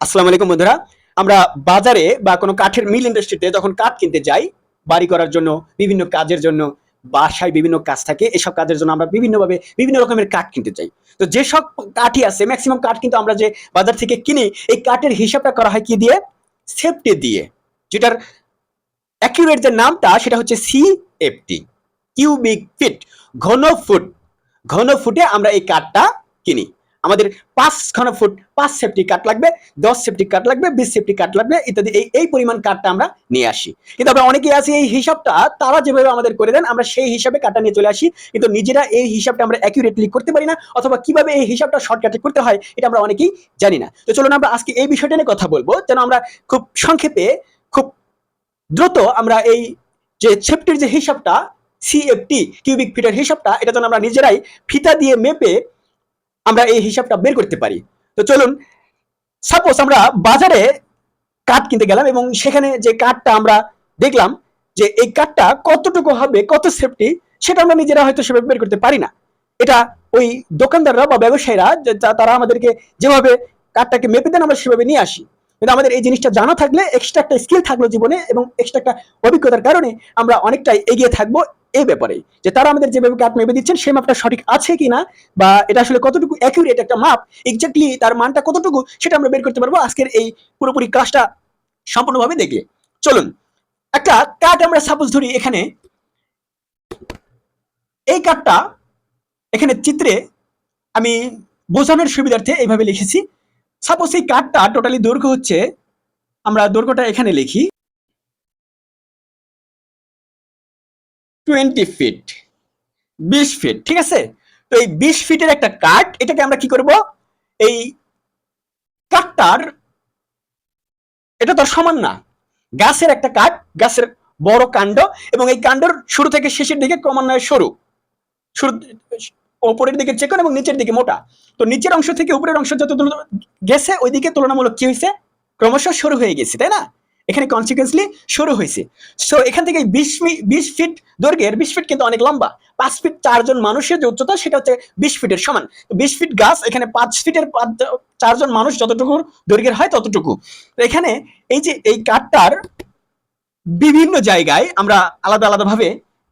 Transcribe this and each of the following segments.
আসসালামু আলাইকুম বন্ধুরা। আমরা বাজারে বা কোনো কাঠের মিল ইন্ডাস্ট্রিতে যখন কাঠ কিনতে যাই, বাড়ি করার জন্য, বিভিন্ন কাজের জন্য, বাসায় বিভিন্ন কাজ থাকে, এসব কাজের জন্য আমরা বিভিন্নভাবে বিভিন্ন রকমের কাঠ কিনতে চাই। তো যেসব কাঠই আছে, ম্যাক্সিমাম কাঠ কিন্তু আমরা যে বাজার থেকে কিনি, এই কাঠের হিসাবটা করা হয় কি দিয়ে? সেফটি দিয়ে। যেটার অ্যাকুরেট যে নামটা সেটা হচ্ছে সিএফটি, কিউবিক ফিট, ঘন ফুট। ঘন ফুটে আমরা এই কাঠটা কিনি। আমাদের 5 ঘন ফুট 5 সেফটি কাঠ লাগবে, 10 সেফটি কাঠ লাগবে, 20 সেফটি কাঠ লাগবে, ইত্যাদি। এই পরিমাণ কাঠটা আমরা নিয়ে আসি। কিন্তু আমরা অনেকেই আছি এই হিসাবটা তারা যেভাবে আমাদের করে দেন, আমরা সেই হিসাবে কাঠটা নিয়ে চলে আসি, কিন্তু নিজেরা এই হিসাবটা আমরা অ্যাকুরেটলি করতে পারি না, অথবা কিভাবে এই হিসাবটা শর্টকাটে করতে হয় এটা আমরা অনেকেই জানি না। তো চলুন আমরা আজকে এই বিষয়টা নিয়ে কথা বলবো, যেন আমরা খুব সংক্ষেপে, খুব দ্রুত আমরা এই যে সেফটির যে হিসাবটা, সিএফটি কিউবিক ফিটের হিসাবটা, এটা যেন আমরা নিজেরাই ফিতা দিয়ে মেপে আমরা এই হিসাবটা বের করতে পারি। তো চলুন, সাপোজ আমরা বাজারে কাঠ কিনতে গেলাম এবং সেখানে যে কাঠটা আমরা দেখলাম যে এই কাঠটা কতটুকু হবে, কত সেফটি, সেটা আমরা নিজেরা হয়তো সেভাবে বের করতে পারি না। এটা ওই দোকানদাররা বা ব্যবসায়ীরা তারা আমাদেরকে যেভাবে কাঠটাকে মেপে দেন, আমরা সেভাবে নিয়ে আসি। কিন্তু আমাদের এই জিনিসটা জানা থাকলে, এক্সট্রা একটা স্কিল থাকলো জীবনে এবং এক্সট্রা একটা অভিজ্ঞতার কারণে আমরা অনেকটাই এগিয়ে থাকবো এই ব্যাপারে, যে তারা আমাদের যেভাবে কাঠ মেপে দিচ্ছেন সেই মাপটা সঠিক আছে কিনা, বা এটা আসলে কতটুকু অ্যাকুরেট একটা মাপ, এক্স্যাক্টলি তার মানটা কতটুকু, সেটা আমরা বের করতে পারবো আজকের এই পুরোপুরি ক্লাসটা সম্পূর্ণভাবে দেখলে। চলুন, একটা কাঠ আমরা সাপোজ ধরি, এখানে এই কাঠটা এখানে চিত্রে আমি বোঝানোর সুবিধার্থে এইভাবে লিখেছি। সাপোজ এই কাঠটা টোটালি দৈর্ঘ্য হচ্ছে, আমরা দৈর্ঘ্যটা এখানে লিখি 20 ফিট, 20 ফিট, ঠিক আছে। তো এই 20 ফিটের একটা কাঠ, এটাকে আমরা কি করব, এই কাঠটার, এটা তো সমান না, গাছের একটা কাঠ, গাছের বড় কাণ্ড, এবং এই কাণ্ডর শুরু থেকে শেষের দিকে ক্রমান্বয়ে সরু, শুরু ওপরের দিকে চিকন এবং নিচের দিকে মোটা। তো নিচের অংশ থেকে উপরের অংশ যত গেছে, ওইদিকে তুলনামূলক কি হয়েছে, ক্রমশ সরু হয়ে গেছে, তাই না? এখানে কনসিকুয়েন্সলি সরু হয়েছে। সো এখান থেকে 20 ফিট দৈর্ঘ্যের, 20 ফিট কিন্তু অনেক লম্বা, 5 ফিট 4 জন মানুষের যে উচ্চতা সেটা হচ্ছে 20 ফিটের সমান। 20 ফিট গাছ, এখানে 5 ফিটের 4 জন মানুষ যতটুকু দৈর্ঘ্যের হয় ততটুকু। তো এখানে এই যে এই কাঠটার বিভিন্ন জায়গায় আমরা আলাদা আলাদা ভাবে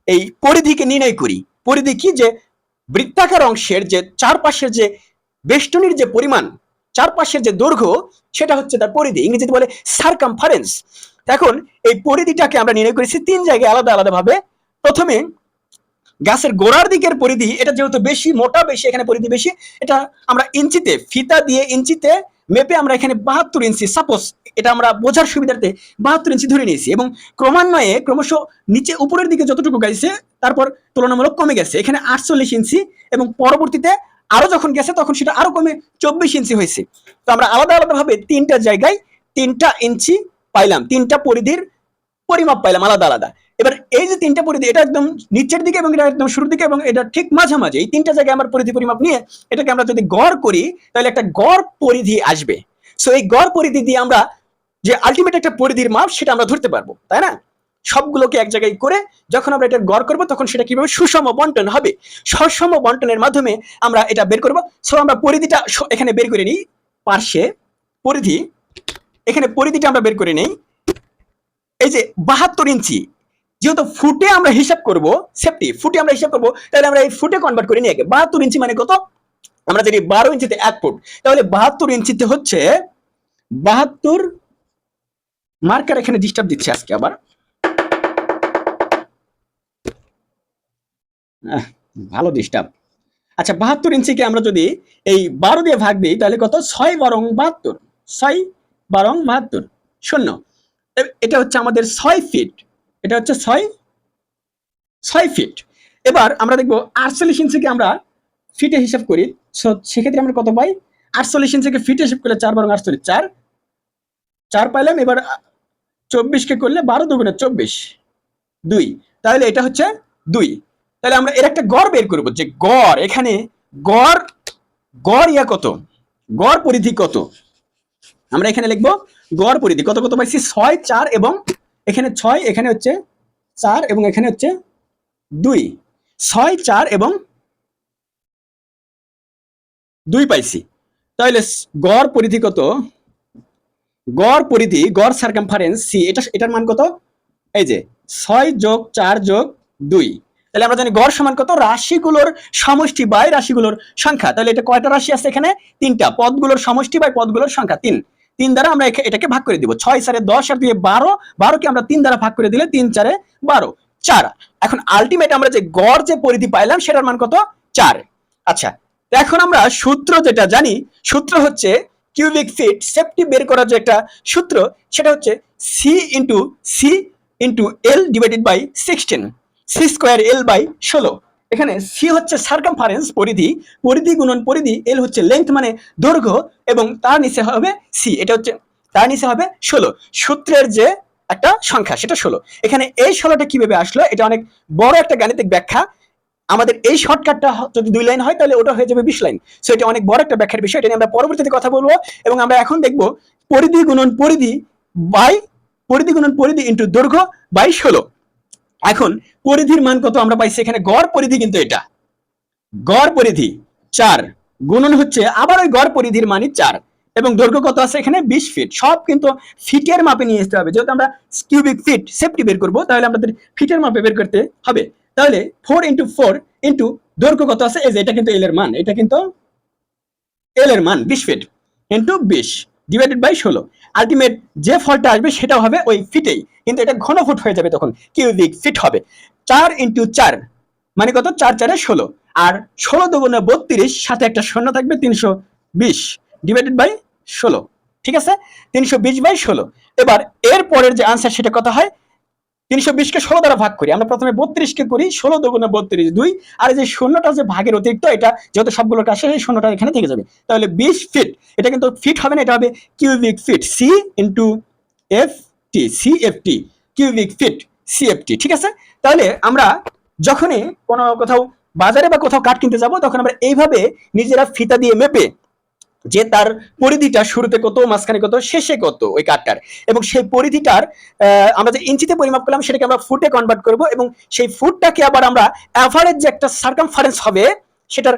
এই পরিধিকে নির্ণয় করি। পরিধি কি, যে বৃত্তাকার অংশের যে চারপাশের যে বেষ্টনীর যে পরিমাণ, চারপাশের যে দৈর্ঘ্য, সেটা হচ্ছে তার পরিধি, ইংরেজিতে বলে সার্কামফারেন্স। এখন এই পরিধিটাকে আমরা নির্ণয় করেছি 3 জায়গায় আলাদা আলাদা ভাবে। প্রথমে গাছের গোড়ার দিকের পরিধি, এটা যেহেতু বেশি মোটা, বেশি এখানে পরিধি বেশি, এটা আমরা ইঞ্চিতে, ফিতা দিয়ে ইঞ্চিতে মেপে আমরা এখানে 72 ইঞ্চি, সাপোজ এটা আমরা বোঝার সুবিধার্থে 72 ইঞ্চি ধরে নিয়েছি। এবং ক্রমান্বয়ে ক্রমশ নিচে উপরের দিকে যতটুকু গাইছে, তারপর তুলনামূলক কমে গেছে, এখানে 48 ইঞ্চি, এবং পরবর্তীতে আরো যখন গেছে তখন সেটা আরো কমে 24 ইঞ্চি হয়েছে। তো আমরা আলাদা আলাদা ভাবে 3টা জায়গায় 3টা ইঞ্চি পাইলাম, 3টা পরিধির পরিমাপ পাইলাম আলাদা আলাদা। এবার এই যে 3টা পরিধি, এটা একদম নিচের দিকে এবং এটা একদম শুরুর দিকে এবং এটা ঠিক মাঝামাঝি, এই 3টা জায়গায় আমার পরিধি পরিমাপ নিয়ে এটাকে আমরা যদি গড় করি, তাহলে একটা গড় পরিধি আসবে। সো এই গড় পরিধি দিয়ে আমরা যে আলটিমেট একটা পরিধির মাপ, সেটা আমরা ধরতে পারবো, তাই না? সবগুলোকে এক জায়গায় করে যখন আমরা এটা গড় করবো, তখন সেটা কিভাবে সুষম বন্টন হবে, সুষম বন্টনের মাধ্যমে আমরা এটা বের করবো। সো আমরা পরিধিটা এখানে বের করে নিই, পার্শ্বে পরিধি, এখানে পরিধিটা আমরা বের করে নেই, এই যে 72 ইঞ্চি। যেহেতু ফুটে আমরা হিসাব করব, সেফটি ফুটে আমরা হিসাব করব, তাহলে আমরা এই ফুটে কনভার্ট করে নিই। 72 ইঞ্চি মানে কত, আমরা যদি 12 ইঞ্চিতে 1 ফুট, তাহলে 72 ইঞ্চিতে হচ্ছে 72, মার্কার এখানে ডিস্টার্ব দিচ্ছে আজকে আবার, ভালো ডিস্টার্ব। আচ্ছা, 72 ইঞ্চিকে আমরা যদি এই 12 দিয়ে ভাগ দিই, তাহলে কত, 6 × 72, 6 × 72, শূন্য। এটা হচ্ছে আমাদের 6 ফিট, এটা হচ্ছে 6 ফিট। এবার আমরা দেখবো 48 ইঞ্চিকে আমরা ফিটে হিসাব করি, সেক্ষেত্রে আমরা কত পাই, 48 ইঞ্চিকে ফিটে হিসাব করলে 4 × 48, 4, 4 পাইলাম। এবার 24কে করলে 12×2 = 24, 2, তাহলে এটা হচ্ছে 2। তাহলে আমরা এর একটা গড় বের করবো, যে গড়, এখানে গড়, গড় ইয়া কত, গড় পরিধি কত, আমরা এখানে লিখবো গড় পরিধি কত, কত পাইছি 6, 4 এবং এখানে 6, এখানে হচ্ছে 4 এবং এখানে হচ্ছে 2, 6, 4 এবং 2 পাইছি। তাহলে গড় পরিধি কত, গড় পরিধি, গড় সার্কামফারেন্স সি, এটার মান কত? এই যে 6 যোগ 4 যোগ 2। তাহলে আমরা জানি গড় সমান কত? রাশিগুলোর সমষ্টি বাই রাশিগুলোর সংখ্যা। তাহলে এটা কয়টা রাশি আছে এখানে? 3টা। পদগুলোর সমষ্টি বাই পদগুলোর সংখ্যা 3। 3 দ্বারা আমরা এটাকে ভাগ করে দিব। 6 4 10 আর 2 12, 12 কে আমরা 3 দ্বারা ভাগ করে দিলে 3 4 12, 4। এখন আলটিমেট আমরা যে গড় যে পরিধি পাইলাম সেটার মান কত? 4। আচ্ছা, এখন আমরা সূত্র যেটা জানি, সূত্র হচ্ছে কিউবিক ফিট সেফটি বের করার যে একটা সূত্র, সেটা হচ্ছে C into L divided by 16, C square L by 16। এখানে সি হচ্ছে সার্কামফারেন্স পরিধি, পরিধি গুণন পরিধি, এল হচ্ছে লেন্থ মানে দৈর্ঘ্য, এবং তার নিচে হবে সি, এটা হচ্ছে তার নিচে হবে 16। সূত্রের যে একটা সংখ্যা সেটা 16। এখানে এই 16টা কিভাবে আসলো, এটা অনেক বড় একটা গাণিতিক ব্যাখ্যা। আমাদের এই শর্টকাটটা যদি 2 লাইন হয় তাহলে ওটা হয়ে যাবে 20 লাইন। সো এটা অনেক বড় একটা ব্যাখ্যার বিষয়, এটা নিয়ে আমরা পরবর্তীতে কথা বলবো। এবং আমরা এখন দেখব পরিধি গুণন পরিধি বাই পরিধি গুণন পরিধি ইন্টু দৈর্ঘ্য বাই 16। এখন পরিধির মান কত আমরা পাইছি? এখানে গড় পরিধি, কিন্তু এটা গড় পরিধি 4 গুণন হচ্ছে আবার ওই গড় পরিধির মানই 4, এবং দৈর্ঘ্য কত আছে এখানে? 20 ফিট। সব কিন্তু ফিটের মাপে নিয়ে আসতে হবে, যেহেতু আমরা কিউবিক ফিট সেফটি বের করবো, তাহলে আমাদের ফিটের মাপে বের করতে হবে। তাহলে 4 ইন্টু 4 ইন্টু দৈর্ঘ্য কত আছে? এই যে এটা কিন্তু এল এর মান, এটা কিন্তু এল এর মান 20 feet into 20 divided by 16। Ultimate যে ফলটা আসবে সেটাও হবে ওই ফিটেই, কিন্তু এটা ঘন ফুট হয়ে যাবে, তখন কিউবিক ফিট হবে। 4 ইন্টু 4 মানে কত? 4 4 16, আর 16 দুগুণে 32, সাথে একটা শূন্য থাকবে, 320 ডিভাইডেড বাই 16। ঠিক আছে, 320 বাই 16। এবার এর পরের যে আনসার সেটা কত হয়? 320 কে 16 দ্বারা ভাগ করি। আমরা প্রথমে 32 কে করি, 16 দুগুণে 32 2, আর যে শূন্যটা যে ভাগের অতিরিক্ত, এটা যেহেতু সবগুলোর কাছে, এই শূন্যটা এখানে থেকে যাবে। তাহলে 20 ফিট, এটা কিন্তু ফিট হবে না, এটা হবে cubic feet, C into F T, CFT, cubic feet CFT. ঠিক আছে, তাহলে আমরা যখনই কোনো কোথাও বাজারে বা কোথাও কাঠ কিনতে যাব, তখন আমরা এইভাবে নিজেরা ফিতা দিয়ে মেপে যে তার পরিধিটা শুরুতে কত, মাঝখানে কত, শেষে কত ওই কাঠটার, এবং সেই পরিধিটার আমরা যে ইঞ্চিতে পরিমাপ করলাম সেটাকে আমরা ফুটে কনভার্ট করব, এবং সেই ফুটটাকে আবার আমরা অ্যাভারেজ যে একটা সার্কামফারেন্স হবে সেটার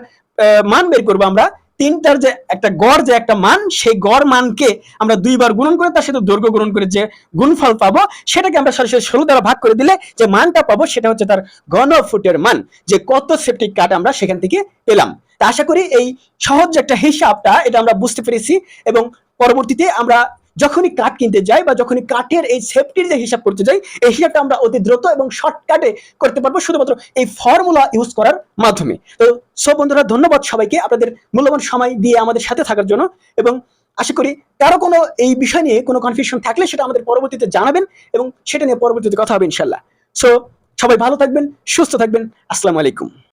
মান বের করব আমরা। তিনটার যে একটা গড়, যে একটা মান, সেই গড় মানকে আমরা 2 বার গুণন করে তার সাথে দৈর্ঘ্য গুণন করে যে গুণফল পাবো, সেটাকে আমরা সরাসরি 16 দ্বারা ভাগ করে দিলে যে মানটা পাবো সেটা হচ্ছে তার ঘন ফুটের মান, যে কত সেপ্টিক কাঠ আমরা সেখান থেকে পেলাম। তা আশা করি এই সহজ যে একটা হিসাবটা এটা আমরা বুঝতে পেরেছি, এবং পরবর্তীতে আমরা যখনই কাঠ কিনতে যাই বা যখনই কাঠের এই সেফটির যে হিসাব করতে যাই, এই হিসাবটা আমরা অতি দ্রুত এবং শর্টকাটে করতে পারবো শুধুমাত্র এই ফর্মুলা ইউজ করার মাধ্যমে। তো সব বন্ধুরা, ধন্যবাদ সবাইকে আপনাদের মূল্যবান সময় দিয়ে আমাদের সাথে থাকার জন্য, এবং আশা করি কারো কোনো এই বিষয় নিয়ে কোনো কনফিউশন থাকলে সেটা আমাদের পরবর্তীতে জানাবেন, এবং সেটা নিয়ে পরবর্তীতে কথা হবে ইনশাল্লাহ। সো সবাই ভালো থাকবেন, সুস্থ থাকবেন। আসসালামু আলাইকুম।